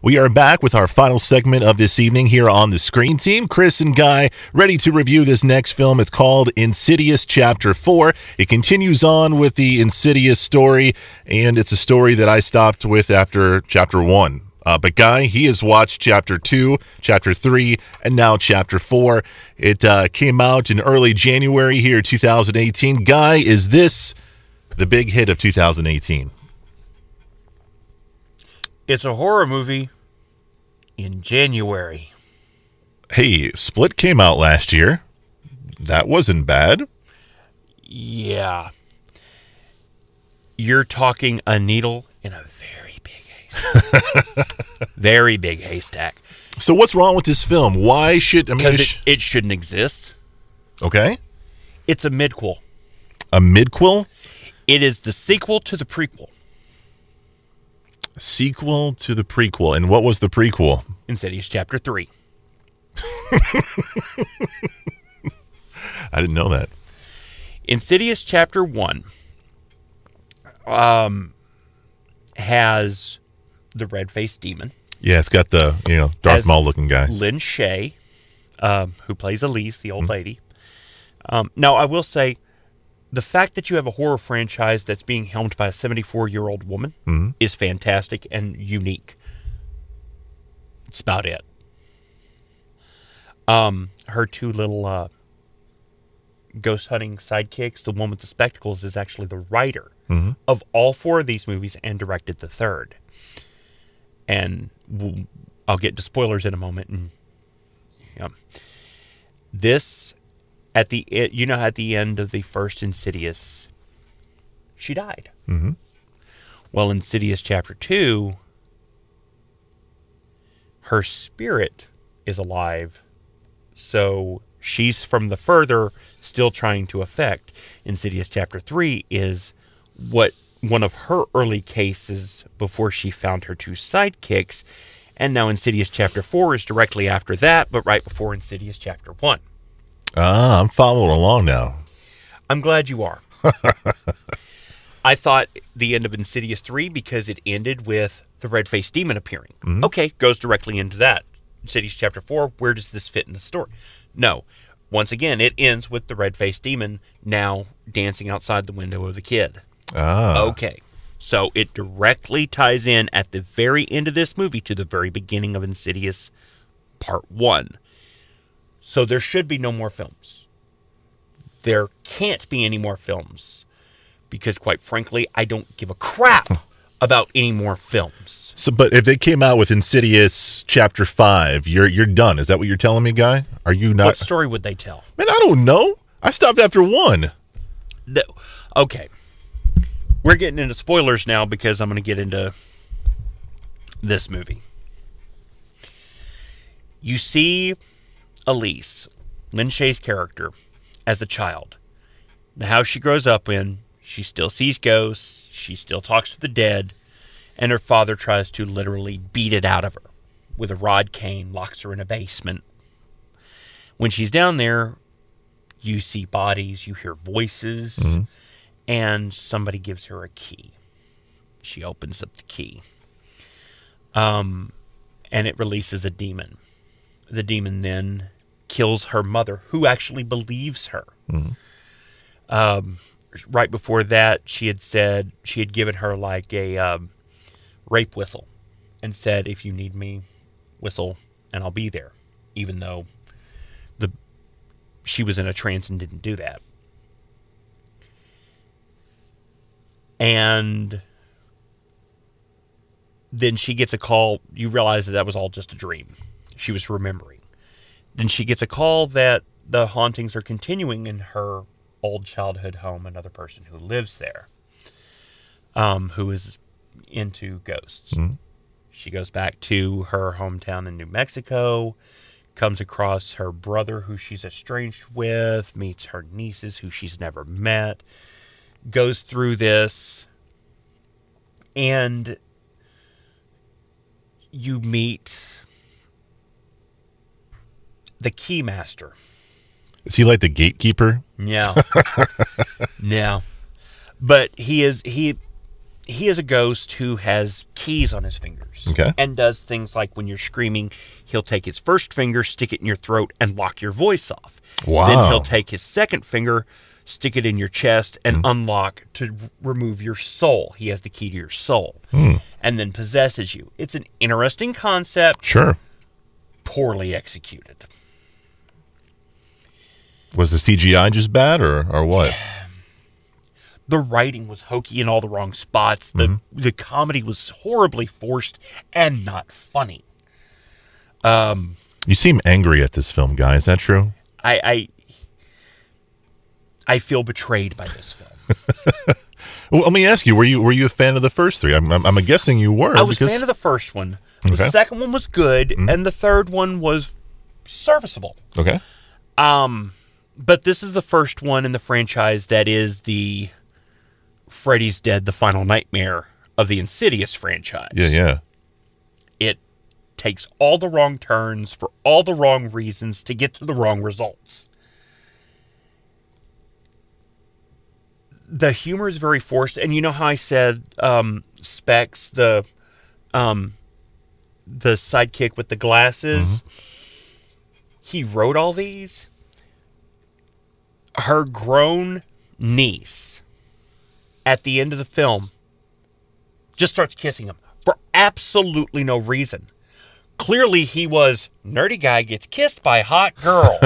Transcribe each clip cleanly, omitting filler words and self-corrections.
We are back with our final segment of this evening here on the Screen Team. Chris and Guy ready to review this next film. It's called Insidious Chapter 4. It continues on with the Insidious story, and it's a story that I stopped with after Chapter 1. But Guy, he has watched Chapter 2, Chapter 3, and now Chapter 4. It came out in early January here, 2018. Guy, is this the big hit of 2018? It's a horror movie in January. Hey, Split came out last year. That wasn't bad. Yeah. You're talking a needle in a very big haystack. Very big haystack. So what's wrong with this film? Why should... Because it shouldn't exist. Okay. It's a midquel. A midquel? It is the sequel to the prequel. Sequel to the prequel. And what was the prequel? Insidious Chapter 3. I didn't know that. Insidious Chapter 1 has the red-faced demon. Yeah, it's got the, Darth Maul looking guy. Lynn Shay, who plays Elise, the old lady. Now, I will say, the fact that you have a horror franchise that's being helmed by a 74-year-old woman is fantastic and unique. It's about it. Her two little ghost hunting sidekicks, the one with the spectacles, is actually the writer of all four of these movies and directed the third. And I'll get to spoilers in a moment. And this, at the end of the first Insidious, she died. Well, Insidious Chapter 2, her spirit is alive, so she's from the further still trying to affect. Insidious Chapter 3 is one of her early cases before she found her two sidekicks, and now Insidious Chapter 4 is directly after that, but right before Insidious Chapter 1. I'm following along now. I'm glad you are. I thought the end of Insidious 3, because it ended with the red-faced demon appearing. Okay, goes directly into that. Insidious Chapter 4, where does this fit in the story? No. Once again, it ends with the red-faced demon now dancing outside the window of the kid. Okay. So it directly ties in at the very end of this movie to the very beginning of Insidious Part 1. So there should be no more films. There can't be any more films. Because, quite frankly, I don't give a crap about any more films. So, but if they came out with Insidious Chapter 5, you're done. Is that what you're telling me, Guy? Are you not? What story would they tell? Man, I don't know. I stopped after 1. Okay. We're getting into spoilers now because I'm going to get into this movie. You see Elise, Lynn Shay's character, as a child. The house she grows up in, she still sees ghosts, she still talks to the dead, and her father tries to literally beat it out of her with a rod cane, locks her in a basement. When she's down there, you see bodies, you hear voices, and somebody gives her a key. She opens up the key. And it releases a demon. The demon then kills her mother, who actually believes her. Right before that, she had given her like a rape whistle and said, if you need me, whistle and I'll be there, even though she was in a trance and didn't do that. And then she gets a call. You realize that was all just a dream. She was remembering. Then she gets a call that the hauntings are continuing in her old childhood home, another person who lives there, who is into ghosts. She goes back to her hometown in New Mexico, comes across her brother who she's estranged with, meets her nieces who she's never met, goes through this, and you meet the Keymaster. Is he like the gatekeeper? Yeah. Yeah. But he he is a ghost who has keys on his fingers. Okay. And does things like when you're screaming, he'll take his first finger, stick it in your throat, and lock your voice off. Wow. Then he'll take his second finger, stick it in your chest, and unlock to remove your soul. He has the key to your soul. And then possesses you. It's an interesting concept. Sure. Poorly executed. Was the CGI just bad or what? The writing was hokey in all the wrong spots. The comedy was horribly forced and not funny. You seem angry at this film, Guy. Is that true? I feel betrayed by this film. Well, let me ask you: Were you a fan of the first three? I'm guessing you were. I was a fan of the first one. The second one was good, and the third one was serviceable. Okay. But this is the first one in the franchise that is the Freddy's Dead, the Final Nightmare of the Insidious franchise. Yeah. It takes all the wrong turns for all the wrong reasons to get to the wrong results. The humor is very forced, and you know how I said Specs, the sidekick with the glasses, he wrote all these. Her grown niece, at the end of the film, just starts kissing him for absolutely no reason. Clearly, he was, nerdy guy gets kissed by hot girl.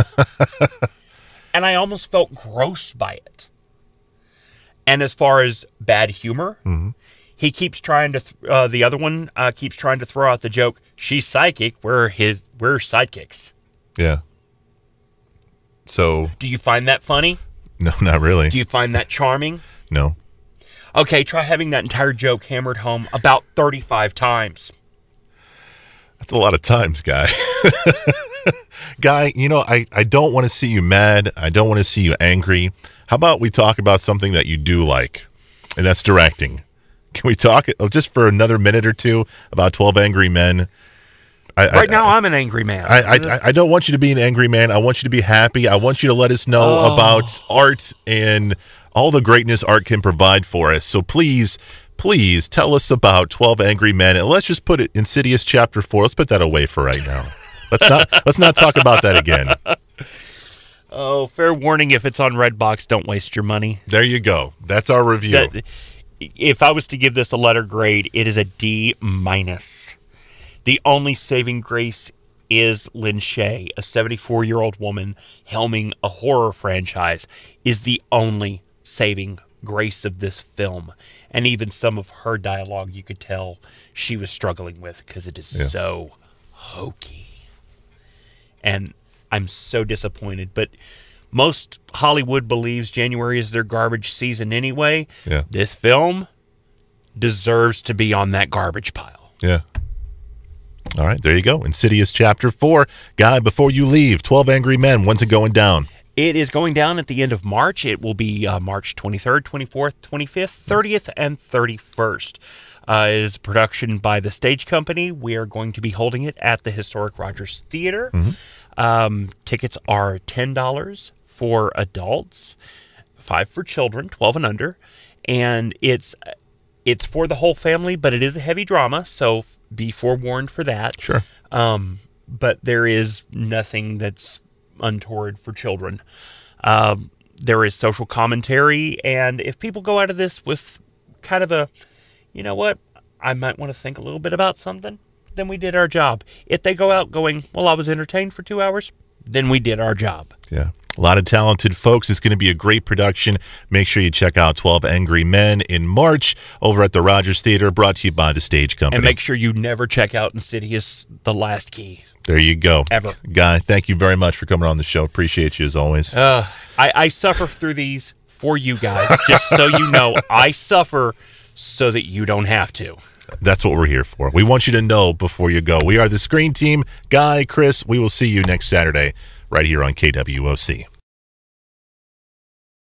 And I almost felt gross by it. And as far as bad humor, he keeps trying to, the other one keeps trying to throw out the joke, she's psychic, we're sidekicks. Yeah. So. Do you find that funny? No, not really. Do you find that charming? No. Okay, try having that entire joke hammered home about 35 times. That's a lot of times, Guy. Guy, I don't want to see you mad. I don't want to see you angry. How about we talk about something that you do like, and that's directing. Can we talk just for another minute or two about 12 Angry Men? Right now, I'm an angry man. I don't want you to be an angry man. I want you to be happy. I want you to let us know about art and all the greatness art can provide for us. So please tell us about 12 Angry Men, and let's just put it Insidious Chapter 4. Let's put that away for right now. Let's not talk about that again. Oh, fair warning, if it's on Redbox, don't waste your money. There you go. That's our review. If I was to give this a letter grade, it is a D-. The only saving grace is Lynn Shay, a 74-year-old woman helming a horror franchise, is the only saving grace of this film. And even some of her dialogue, you could tell she was struggling with because it is so hokey. And I'm so disappointed. But most Hollywood believes January is their garbage season anyway. Yeah. This film deserves to be on that garbage pile. Yeah. All right, there you go. Insidious Chapter 4. Guy, before you leave, 12 Angry Men, when's it going down? It is going down at the end of March. It will be March 23rd, 24th, 25th, 30th, and 31st. It is a production by the Stage Company. We are going to be holding it at the Historic Rogers Theater. Tickets are $10 for adults, $5 for children, 12 and under. And it's for the whole family, but it is a heavy drama, so be forewarned for that. Sure. But there is nothing that's untoward for children. There is social commentary, and if people go out of this with kind of a, you know what, I might want to think a little bit about something, then we did our job. If they go out going, well, I was entertained for 2 hours, then we did our job. Yeah. A lot of talented folks. It's going to be a great production. Make sure you check out 12 Angry Men in March over at the Rogers Theater, brought to you by the Stage Company. And make sure you never check out Insidious: The Last Key. There you go. Ever. Guy, thank you very much for coming on the show. Appreciate you as always. I suffer through these for you guys, just so you know. I suffer so that you don't have to. That's what we're here for. We want you to know before you go. We are the Screen Team. Guy, Chris, we will see you next Saturday right here on KWOC.